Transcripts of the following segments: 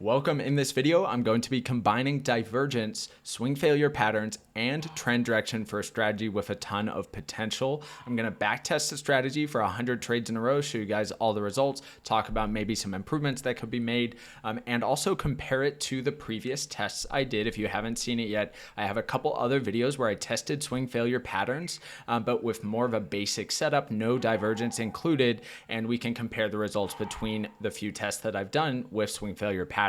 Welcome. In this video, I'm going to be combining divergence, swing failure patterns, and trend direction for a strategy with a ton of potential. I'm going to backtest the strategy for 100 trades in a row, show you guys all the results, talk about maybe some improvements that could be made, and also compare it to the previous tests I did. If you haven't seen it yet, I have a couple other videos where I tested swing failure patterns, but with more of a basic setup, no divergence included, and we can compare the results between the few tests that I've done with swing failure patterns,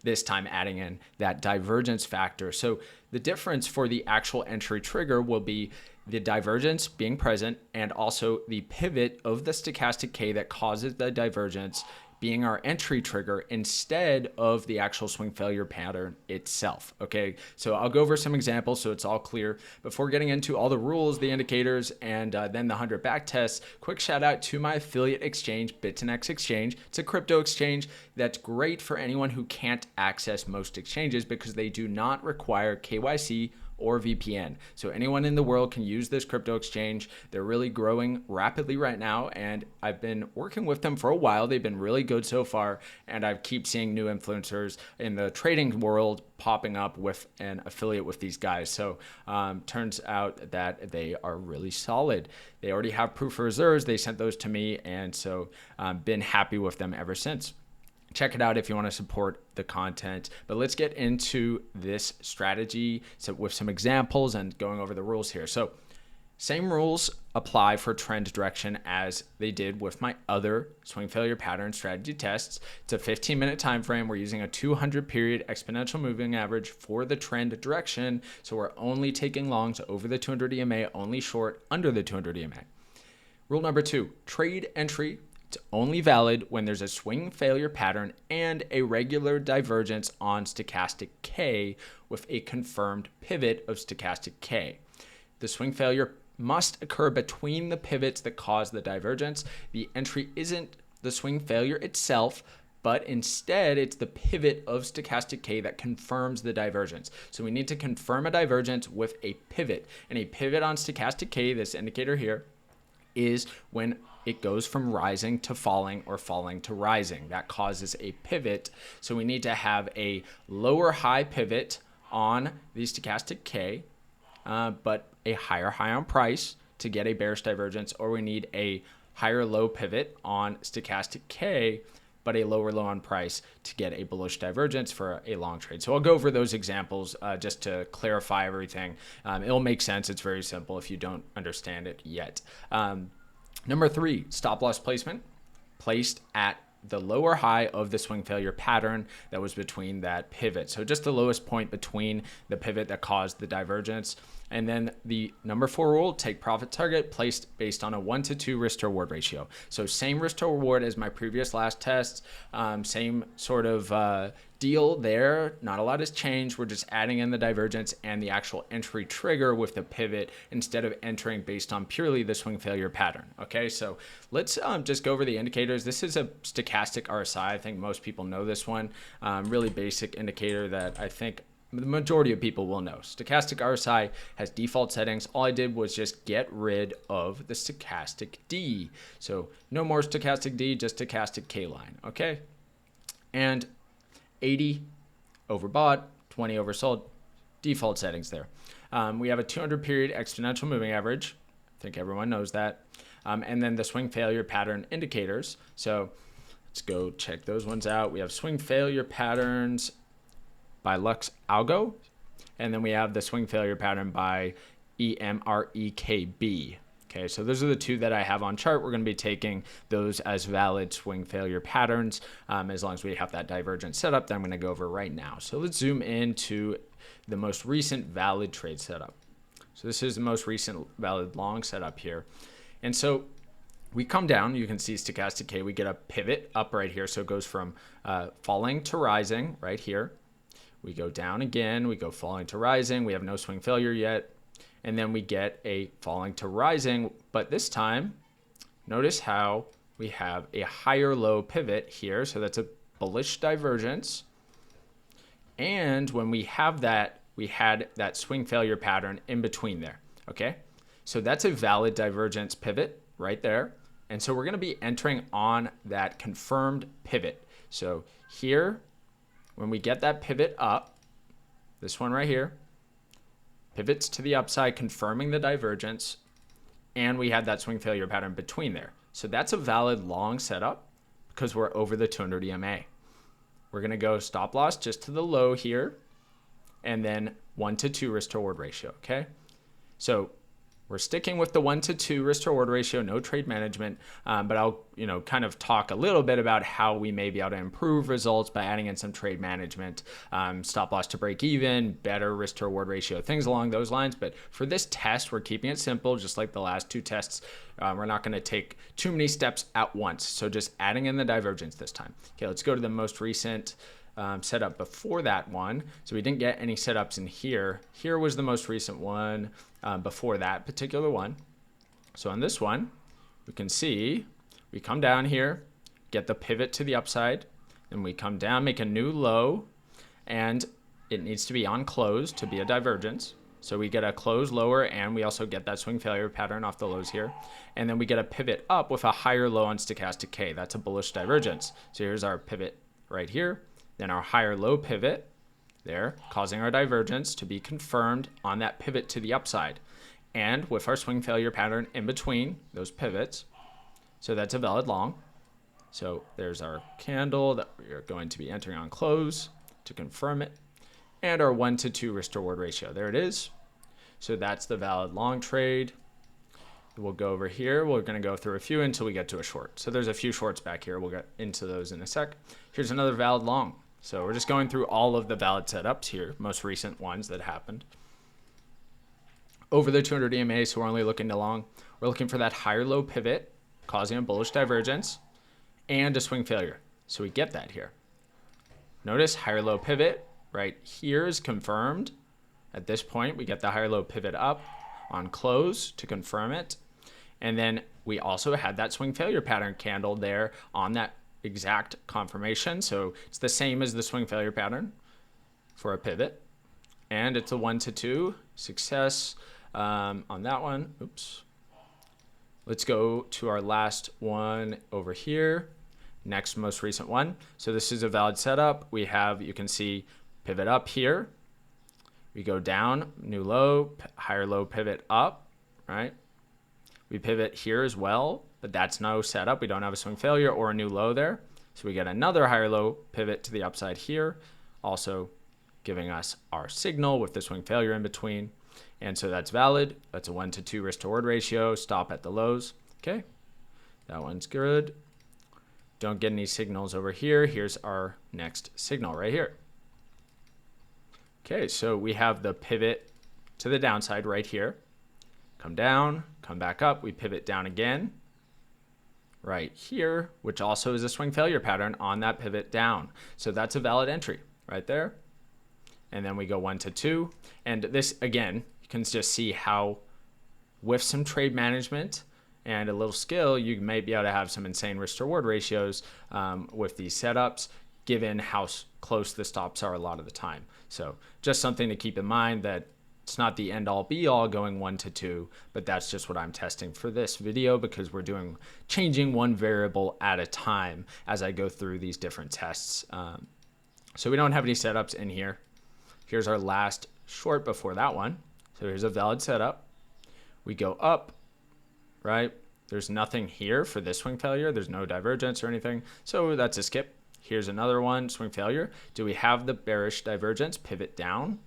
this time adding in that divergence factor. So the difference for the actual entry trigger will be the divergence being present and also the pivot of the stochastic K that causes the divergence being our entry trigger instead of the actual swing failure pattern itself. Okay, so I'll go over some examples so it's all clear. Before getting into all the rules, the indicators, and then the 100 back tests, quick shout out to my affiliate exchange, Bitunix exchange. It's a crypto exchange that's great for anyone who can't access most exchanges because they do not require KYC or VPN. So anyone in the world can use this crypto exchange. They're really growing rapidly right now, and I've been working with them for a while. They've been really good so far, and I keep seeing new influencers in the trading world popping up with an affiliate with these guys. So turns out that they are really solid. They already have proof of reserves. They sent those to me, and so been happy with them ever since. Check it out if you want to support the content. But let's get into this strategy with some examples and going over the rules here. So same rules apply for trend direction as they did with my other swing failure pattern strategy tests. It's a 15-minute time frame. We're using a 200 period exponential moving average for the trend direction. So we're only taking longs over the 200 EMA, only short under the 200 EMA. Rule number 2, trade entry. It's only valid when there's a swing failure pattern and a regular divergence on stochastic K with a confirmed pivot of stochastic K. The swing failure must occur between the pivots that cause the divergence. The entry isn't the swing failure itself, but instead it's the pivot of stochastic K that confirms the divergence. So we need to confirm a divergence with a pivot. And a pivot on stochastic K, this indicator here, is when it goes from rising to falling or falling to rising. That causes a pivot. So we need to have a lower high pivot on the stochastic K, but a higher high on price to get a bearish divergence, or we need a higher low pivot on stochastic K, but a lower low on price to get a bullish divergence for a long trade. So I'll go over those examples just to clarify everything. It'll make sense. It's very simple if you don't understand it yet. Number 3, stop loss placement placed at the lower high of the swing failure pattern that was between that pivot. So just the lowest point between the pivot that caused the divergence. And then the number 4 rule, take profit target placed based on a 1-to-2 risk to reward ratio. So same risk to reward as my previous last tests, same sort of deal there. Not a lot has changed. We're just adding in the divergence and the actual entry trigger with the pivot instead of entering based on purely the swing failure pattern. Okay, so let's just go over the indicators. This is a stochastic RSI. I think most people know this one. Really basic indicator that I think the majority of people will know. Stochastic RSI has default settings. All I did was just get rid of the stochastic D. So no more stochastic D, just stochastic K line, okay? And 80 overbought, 20 oversold, default settings there. We have a 200 period exponential moving average. I think everyone knows that. And then the swing failure pattern indicators. So let's go check those ones out. We have swing failure patterns by Lux Algo, and then we have the swing failure pattern by EMREKB. Okay, so those are the two that I have on chart. We're going to be taking those as valid swing failure patterns as long as we have that divergence setup that I'm going to go over right now. So let's zoom into the most recent valid trade setup. So this is the most recent valid long setup here. And so we come down, you can see stochastic K, we get a pivot up right here. So it goes from falling to rising right here. We go down again, we go falling to rising. We have no swing failure yet. And then we get a falling to rising, but this time, notice how we have a higher low pivot here. So that's a bullish divergence. And when we have that, we had that swing failure pattern in between there, okay? So that's a valid divergence pivot right there. And so we're gonna be entering on that confirmed pivot. So here When we get that pivot up, this one right here, pivots to the upside, confirming the divergence, and we had that swing failure pattern between there. So that's a valid long setup because we're over the 200 EMA. We're going to go stop loss just to the low here, and then 1 to 2 risk to reward ratio, okay? So we're sticking with the 1 to 2 risk to reward ratio, no trade management, but I'll kind of talk a little bit about how we may be able to improve results by adding in some trade management, stop loss to break even, better risk to reward ratio, things along those lines. But for this test, we're keeping it simple, just like the last 2 tests. We're not going to take too many steps at once, so just adding in the divergence this time. Okay, let's go to the most recent setup before that one. So we didn't get any setups in here. Here was the most recent one before that particular one. So on this one, we can see we come down here, get the pivot to the upside, and we come down, make a new low, and it needs to be on close to be a divergence. So we get a close lower, and we also get that swing failure pattern off the lows here. And then we get a pivot up with a higher low on stochastic K. That's a bullish divergence. So here's our pivot right here. Then our higher low pivot there, causing our divergence to be confirmed on that pivot to the upside. And with our swing failure pattern in between those pivots. So that's a valid long. So there's our candle that we are going to be entering on close to confirm it. And our 1 to 2 risk to reward ratio. There it is. So that's the valid long trade. We'll go over here. We're going to go through a few until we get to a short. So there's a few shorts back here. We'll get into those in a sec. Here's another valid long. So we're just going through all of the valid setups here, most recent ones that happened. Over the 200 EMA, so we're only looking to long. We're looking for that higher low pivot, causing a bullish divergence, and a swing failure. So we get that here. Notice higher low pivot right here is confirmed. At this point, we get the higher low pivot up on close to confirm it. And then we also had that swing failure pattern candle there on that exact confirmation. So it's the same as the swing failure pattern for a pivot. And it's a 1 to 2 success on that one. Oops. Let's go to our last one over here. Next most recent one. So this is a valid setup. We have, you can see, pivot up here. We go down, new low, higher low pivot up, right? We pivot here as well, but that's no setup. We don't have a swing failure or a new low there. So we get another higher low pivot to the upside here, also giving us our signal with the swing failure in between. And so that's valid. That's a 1 to 2 risk to reward ratio, stop at the lows. Okay, that one's good. Don't get any signals over here. Here's our next signal right here. Okay, so we have the pivot to the downside right here. Come down, come back up, we pivot down again right here, which also is a swing failure pattern on that pivot down. So that's a valid entry right there. And then we go 1 to 2. And this, again, you can just see how with some trade management and a little skill, you may be able to have some insane risk to reward ratios with these setups, given how close the stops are a lot of the time. So just something to keep in mind, that it's not the end all be all going 1 to 2, but that's just what I'm testing for this video because we're changing one variable at a time as I go through these different tests. So we don't have any setups in here. Here's our last short before that one. So here's a valid setup. We go up, right? There's nothing here for this swing failure. There's no divergence or anything. So that's a skip. Here's another one, swing failure. Do we have the bearish divergence pivot down?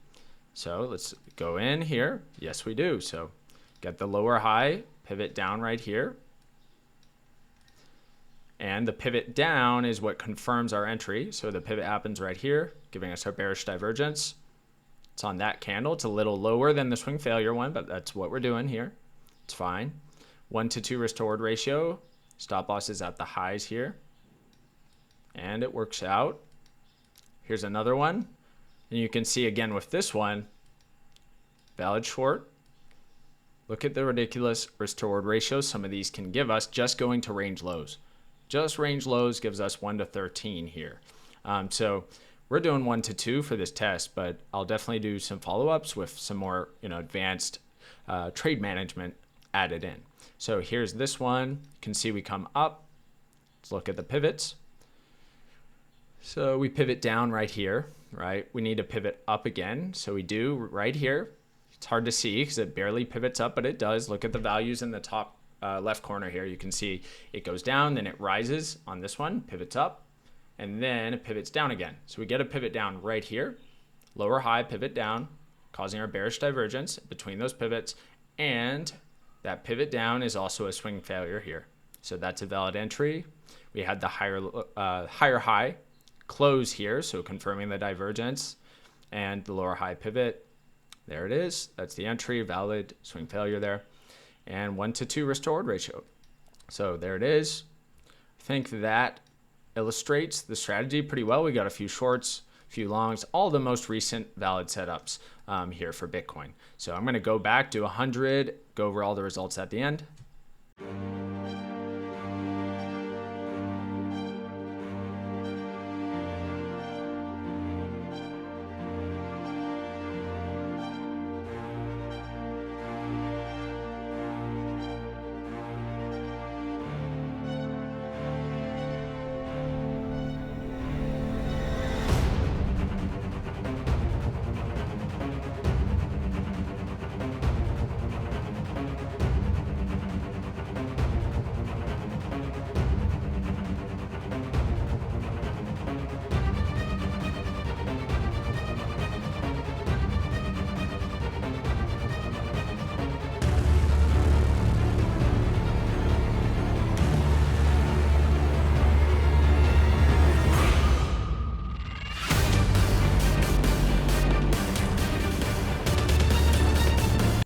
So let's go in here. Yes, we do. So get the lower high, pivot down right here. And the pivot down is what confirms our entry. So the pivot happens right here, giving us our bearish divergence. It's on that candle. It's a little lower than the swing failure one, but that's what we're doing here. It's fine. 1 to 2 risk to reward ratio. Stop loss is at the highs here. And it works out. Here's another one. And you can see again with this one, valid short. Look at the ridiculous risk to reward ratios some of these can give us just going to range lows. Just range lows gives us 1 to 13 here. So we're doing 1 to 2 for this test, but I'll definitely do some follow-ups with some more advanced trade management added in. So here's this one. You can see we come up. Let's look at the pivots. So we pivot down right here, right? We need to pivot up again. So we do right here. It's hard to see because it barely pivots up, but it does. Look at the values in the top left corner here. You can see it goes down, then it rises on this one, pivots up, and then it pivots down again. So we get a pivot down right here, lower high, pivot down, causing our bearish divergence between those pivots. And that pivot down is also a swing failure here. So that's a valid entry. We had the higher high close here, so confirming the divergence, and the lower high pivot. There it is. That's the entry, valid swing failure there. And 1 to 2 risk to reward ratio. So there it is. I think that illustrates the strategy pretty well. We got a few shorts, a few longs, all the most recent valid setups here for Bitcoin. So I'm going to go back, do 100, go over all the results at the end.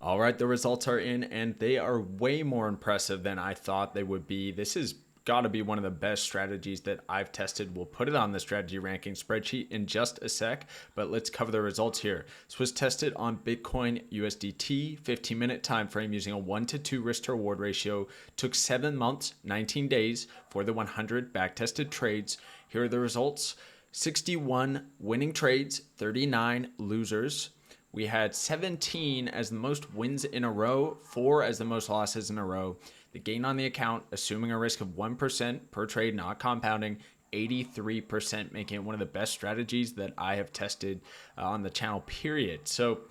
All right, the results are in, and they are way more impressive than I thought they would be. This has got to be one of the best strategies that I've tested. We'll put it on the strategy ranking spreadsheet in just a sec, but let's cover the results here. This was tested on Bitcoin USDT, 15-minute time frame using a 1 to 2 risk to reward ratio. Took 7 months, 19 days for the 100 back-tested trades. Here are the results. 61 winning trades, 39 losers. We had 17 as the most wins in a row, 4 as the most losses in a row. The gain on the account, assuming a risk of 1% per trade, not compounding, 83%, making it one of the best strategies that I have tested on the channel, period. So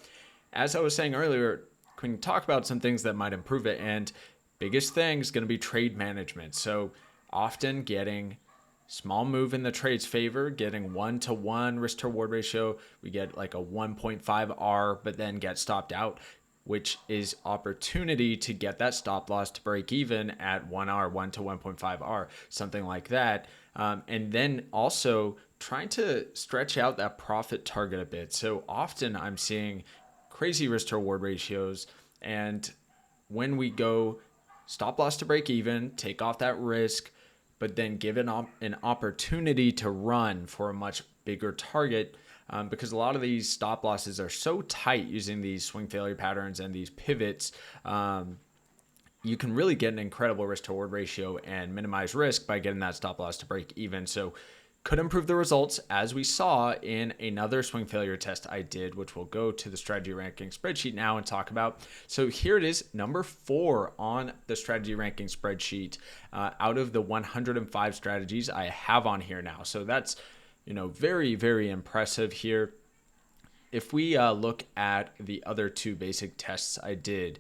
as I was saying earlier, we can talk about some things that might improve it. And biggest thing is going to be trade management. So often getting small move in the trade's favor, getting 1 to 1 risk to reward ratio. We get like a 1.5 R, but then get stopped out, which is opportunity to get that stop loss to break even at 1 R, 1 to 1.5 R, something like that. And then also trying to stretch out that profit target a bit. So often I'm seeing crazy risk to reward ratios. And when we go stop loss to break even, take off that risk, but then give it an opportunity to run for a much bigger target, because a lot of these stop losses are so tight using these swing failure patterns and these pivots. You can really get an incredible risk to reward ratio and minimize risk by getting that stop loss to break even. So could improve the results, as we saw in another swing failure test I did, which we'll go to the strategy ranking spreadsheet now and talk about. So here it is, number 4 on the strategy ranking spreadsheet out of the 105 strategies I have on here now. So that's, very, very impressive here. If we look at the other 2 basic tests I did,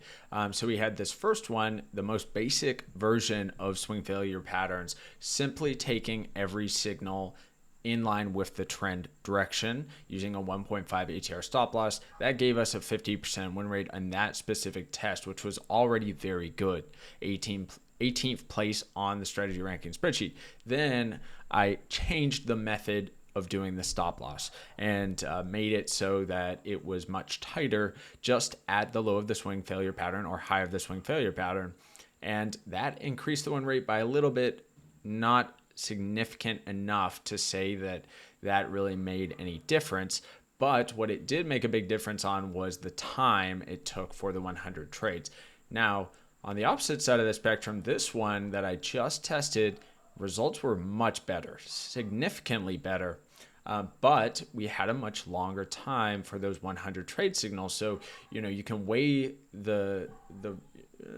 so we had this first one, the most basic version of swing failure patterns, simply taking every signal in line with the trend direction using a 1.5 ATR stop loss. That gave us a 50% win rate on that specific test, which was already very good. 18th place on the strategy ranking spreadsheet. Then I changed the method of doing the stop loss and made it so that it was much tighter just at the low of the swing failure pattern or high of the swing failure pattern. And that increased the win rate by a little bit, not significant enough to say that that really made any difference. But what it did make a big difference on was the time it took for the 100 trades. Now, on the opposite side of the spectrum, this one that I just tested, results were much better, significantly better, but we had a much longer time for those 100 trade signals. So, you can weigh the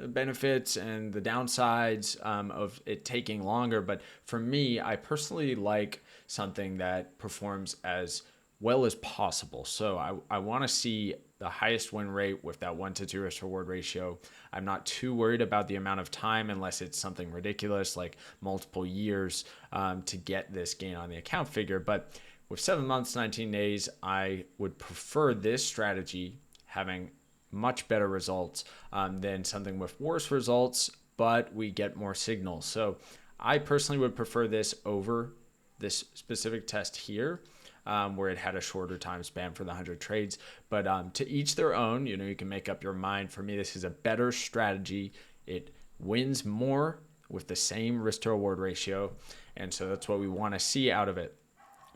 benefits and the downsides of it taking longer. But for me, I personally like something that performs as well as possible. So I want to see the highest win rate with that 1-to-2 risk reward ratio. I'm not too worried about the amount of time unless it's something ridiculous like multiple years to get this gain on the account figure. But with 7 months, 19 days, I would prefer this strategy having much better results than something with worse results, but we get more signals. So I personally would prefer this over this specific test here, where it had a shorter time span for the 100 trades. But to each their own, you can make up your mind. For me, this is a better strategy. It wins more with the same risk to reward ratio. And so that's what we want to see out of it.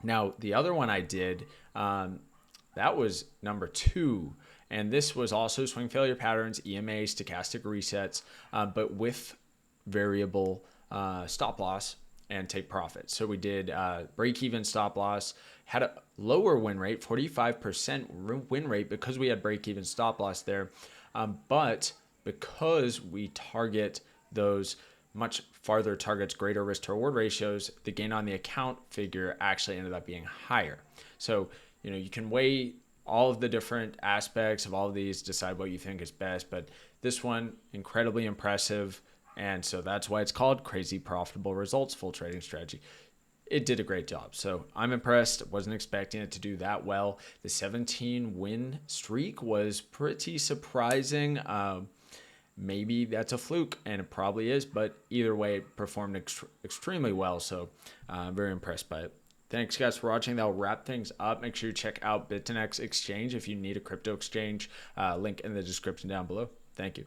Now, the other one I did, that was number 2. And this was also swing failure patterns, EMA, stochastic resets, but with variable stop loss and take profit. So we did break-even stop loss, had a lower win rate, 45% win rate because we had break-even stop loss there. But because we target those much farther targets, greater risk to reward ratios, the gain on the account figure actually ended up being higher. So, you can weigh all of the different aspects of all of these, decide what you think is best. But this one, incredibly impressive. And so that's why it's called Crazy Profitable Results Full Trading Strategy. It did a great job. So I'm impressed. Wasn't expecting it to do that well. The 17 win streak was pretty surprising. Maybe that's a fluke, and it probably is, but either way, it performed extremely well. So I'm very impressed by it. Thanks, guys, for watching. That'll wrap things up. Make sure you check out Bitunix exchange if you need a crypto exchange. Link in the description down below. Thank you.